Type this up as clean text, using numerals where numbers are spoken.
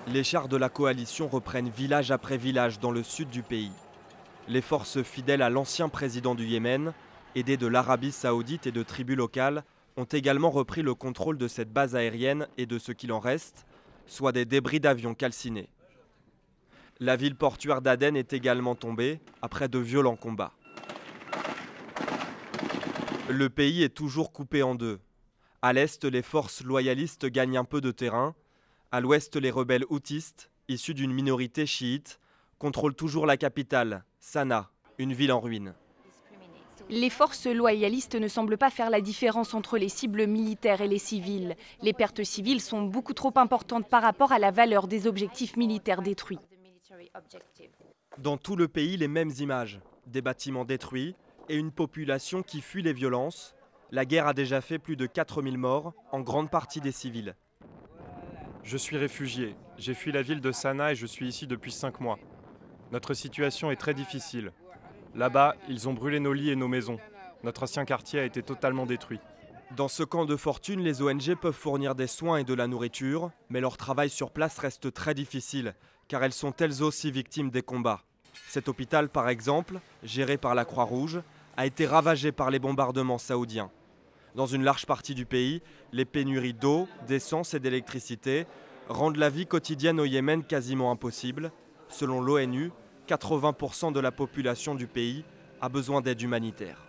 Les chars de la coalition reprennent village après village dans le sud du pays. Les forces fidèles à l'ancien président du Yémen, aidées de l'Arabie saoudite et de tribus locales, ont également repris le contrôle de cette base aérienne et de ce qu'il en reste, soit des débris d'avions calcinés. La ville portuaire d'Aden est également tombée après de violents combats. Le pays est toujours coupé en deux. À l'est, les forces loyalistes gagnent un peu de terrain. À l'ouest, les rebelles houthis, issus d'une minorité chiite, contrôlent toujours la capitale, Sanaa, une ville en ruine. Les forces loyalistes ne semblent pas faire la différence entre les cibles militaires et les civils. Les pertes civiles sont beaucoup trop importantes par rapport à la valeur des objectifs militaires détruits. Dans tout le pays, les mêmes images. Des bâtiments détruits et une population qui fuit les violences. La guerre a déjà fait plus de 4000 morts, en grande partie des civils. Je suis réfugié. J'ai fui la ville de Sanaa et je suis ici depuis 5 mois. Notre situation est très difficile. Là-bas, ils ont brûlé nos lits et nos maisons. Notre ancien quartier a été totalement détruit. Dans ce camp de fortune, les ONG peuvent fournir des soins et de la nourriture, mais leur travail sur place reste très difficile, car elles sont elles aussi victimes des combats. Cet hôpital, par exemple, géré par la Croix-Rouge, a été ravagé par les bombardements saoudiens. Dans une large partie du pays, les pénuries d'eau, d'essence et d'électricité rendent la vie quotidienne au Yémen quasiment impossible. Selon l'ONU, 80% de la population du pays a besoin d'aide humanitaire.